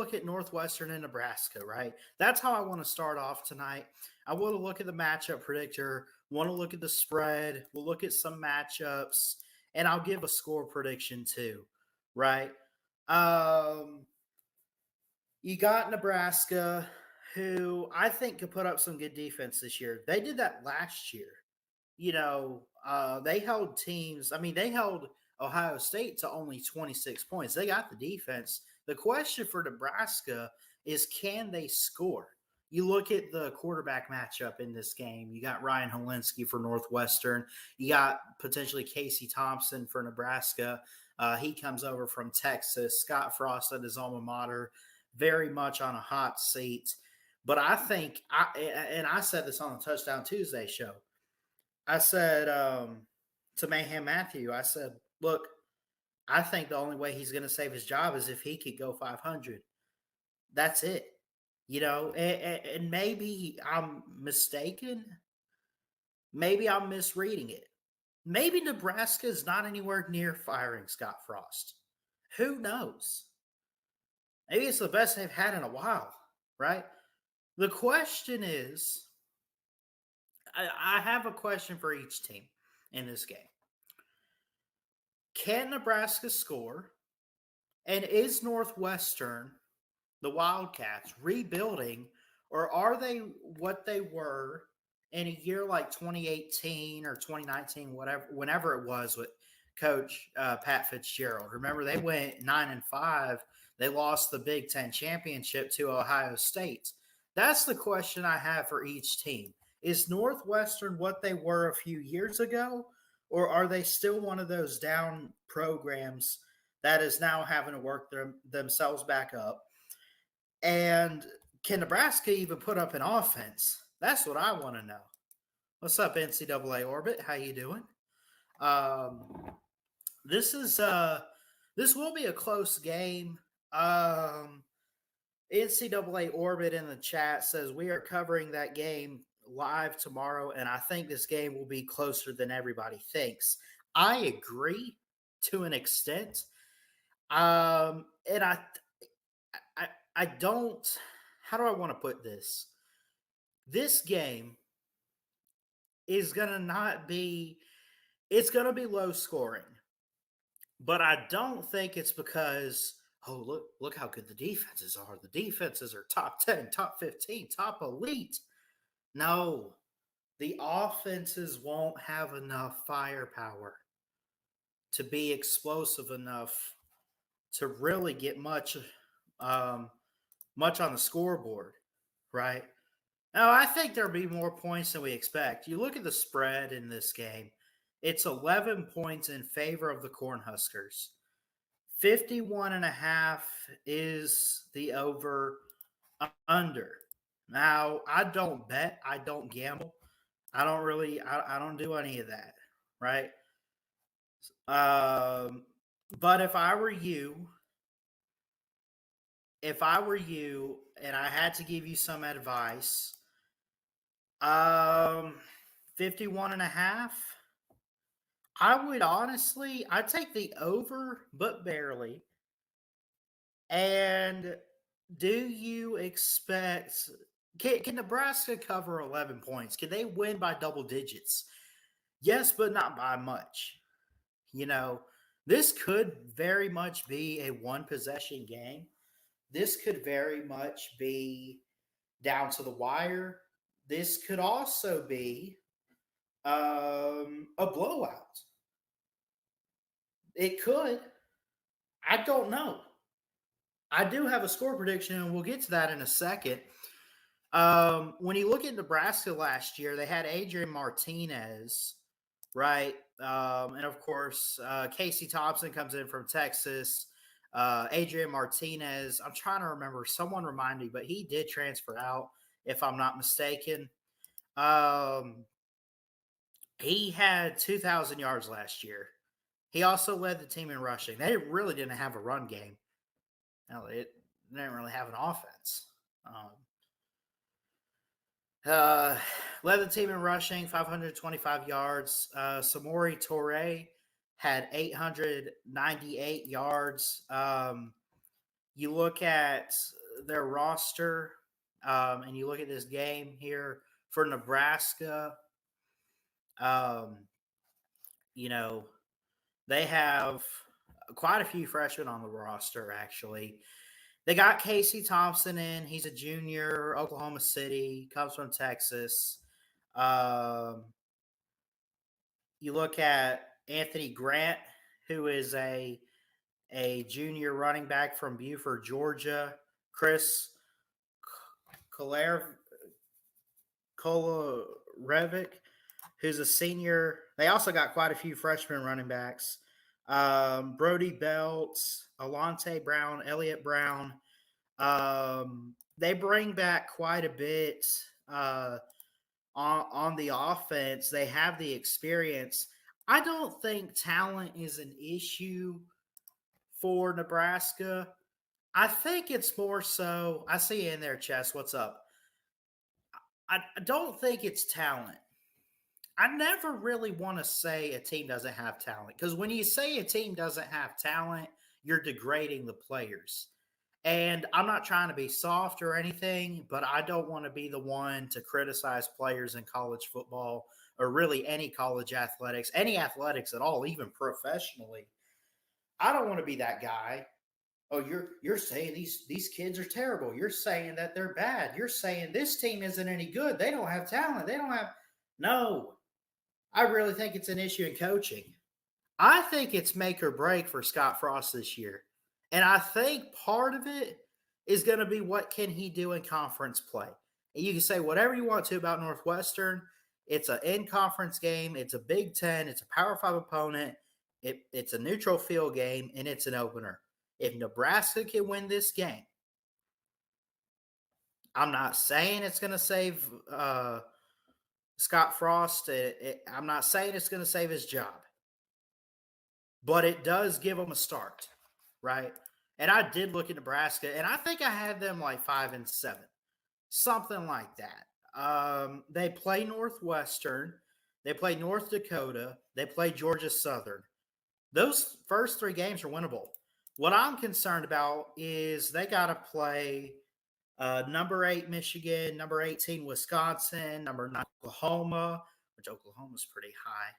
look at Northwestern and Nebraska, right? That's how I want to start off tonight. I want to look at the matchup predictor, want to look at the spread, we'll look at some matchups, and I'll give a score prediction too, right? Um, you got Nebraska, who I think could put up some good defense this year. They did that last year. They held teams. I mean, they held Ohio State to only 26 points. They got the defense. The question for Nebraska is, can they score? You look at the quarterback matchup in this game. You got Ryan Helinski for Northwestern. You got potentially Casey Thompson for Nebraska. He comes over from Texas. Scott Frost at his alma mater, very much on a hot seat. But I think, and I said this on the Touchdown Tuesday show, I said to Mayhem Matthew, I said, look, I think the only way he's going to save his job is if he could go 500. That's it. And maybe I'm mistaken. Maybe I'm misreading it. Maybe Nebraska is not anywhere near firing Scott Frost. Who knows? Maybe it's the best they've had in a while, right? The question is, I have a question for each team in this game. Can Nebraska score? And is Northwestern, the Wildcats, rebuilding, or are they what they were in a year like 2018 or 2019, whenever it was with Coach Pat Fitzgerald? Remember, they went 9-5. They lost the Big Ten championship to Ohio State. That's the question I have for each team. Is Northwestern what they were a few years ago, or are they still one of those down programs that is now having to work themselves back up? And can Nebraska even put up an offense? That's what I want to know. What's up, NCAA Orbit? How you doing? This will be a close game. NCAA Orbit in the chat says we are covering that game live tomorrow, and I think this game will be closer than everybody thinks. I agree to an extent. And I don't, how do I want to put this? This game is going to not be, it's going to be low scoring, but I don't think it's because, oh, look how good the defenses are. The defenses are top 10, top 15, top elite. No, the offenses won't have enough firepower to be explosive enough to really get much on the scoreboard, right? Now, I think there'll be more points than we expect. You look at the spread in this game, it's 11 points in favor of the Cornhuskers. 51.5 is the over under. Now, I don't bet. I don't gamble. I don't do any of that, right? But if I were you, and I had to give you some advice, 51.5, I'd take the over, but barely. And do you expect, can Nebraska cover 11 points? Can they win by double digits? Yes, but not by much. This could very much be a one-possession game. This could very much be down to the wire. This could also be a blowout. It could. I don't know. I do have a score prediction, and we'll get to that in a second. When you look at Nebraska last year, they had Adrian Martinez, right? And, of course, Casey Thompson comes in from Texas. Adrian Martinez, I'm trying to remember. Someone remind me, but he did transfer out, if I'm not mistaken. He had 2,000 yards last year. He also led the team in rushing. They really didn't have a run game. No, they didn't really have an offense. Led the team in rushing, 525 yards. Samori Toure had 898 yards. You look at their roster, and you look at this game here for Nebraska, um, you know, they have quite a few freshmen on the roster, actually. They got Casey Thompson in. He's a junior, Oklahoma City, comes from Texas. Um, you look at Anthony Grant, who is a junior running back from Buford, Georgia. Chris Kolarevic, who's a senior. They also got quite a few freshman running backs. Brody Belts, Alante Brown, Elliott Brown. They bring back quite a bit on the offense. They have the experience. I don't think talent is an issue for Nebraska. I think it's more so. I see you in there, Chess. What's up? I don't think it's talent. I never really want to say a team doesn't have talent because when you say a team doesn't have talent, you're degrading the players. And I'm not trying to be soft or anything, but I don't want to be the one to criticize players in college football or really any college athletics, any athletics at all, even professionally. I don't want to be that guy. Oh, you're saying these kids are terrible. You're saying that they're bad. You're saying this team isn't any good. They don't have talent. They don't have no. I really think it's an issue in coaching. I think it's make or break for Scott Frost this year. And I think part of it is going to be what can he do in conference play. And you can say whatever you want to about Northwestern. It's an in-conference game. It's a Big Ten. It's a Power 5 opponent. It's a neutral field game, and it's an opener. If Nebraska can win this game, I'm not saying it's going to save Scott Frost. I'm not saying it's going to save his job. But it does give them a start, right? And I did look at Nebraska, and I think I had them like 5-7, something like that. They play Northwestern, they play North Dakota, they play Georgia Southern. Those first 3 games are winnable. What I'm concerned about is they got to play number 8 Michigan, number 18 Wisconsin, number 9 Oklahoma, which Oklahoma's pretty high.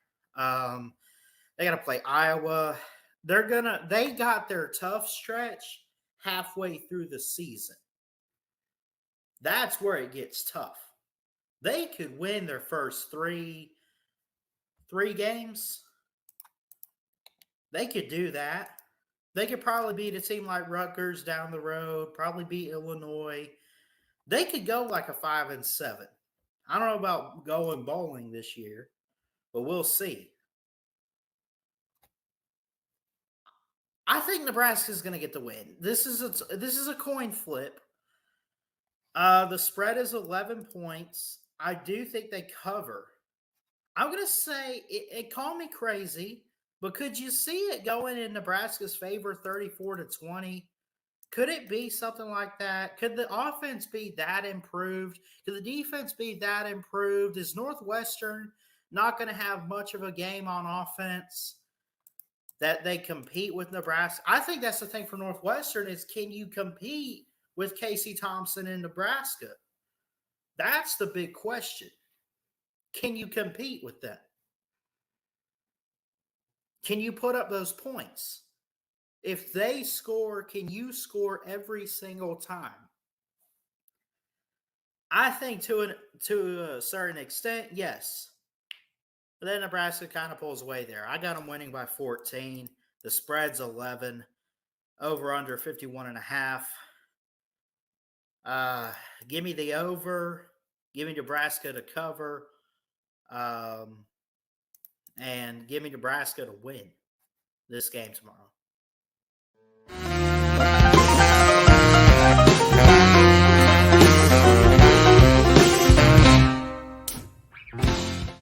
They got to play Iowa. They got their tough stretch halfway through the season. That's where it gets tough. They could win their first three games. They could do that. They could probably beat a team like Rutgers down the road, probably beat Illinois. They could go like a 5-7. I don't know about going bowling this year, but we'll see. I think Nebraska is going to get the win. This is a coin flip. The spread is 11 points. I do think they cover. I'm going to say it call me crazy, but could you see it going in Nebraska's favor 34-20? Could it be something like that? Could the offense be that improved? Could the defense be that improved? Is Northwestern not going to have much of a game on offense that they compete with Nebraska? I think that's the thing for Northwestern is can you compete with Casey Thompson in Nebraska? That's the big question. Can you compete with them? Can you put up those points? If they score, can you score every single time? I think to a certain extent, yes. But then Nebraska kind of pulls away there. I got them winning by 14. The spread's 11. Over under 51.5. Give me the over. Give me Nebraska to cover. And give me Nebraska to win this game tomorrow.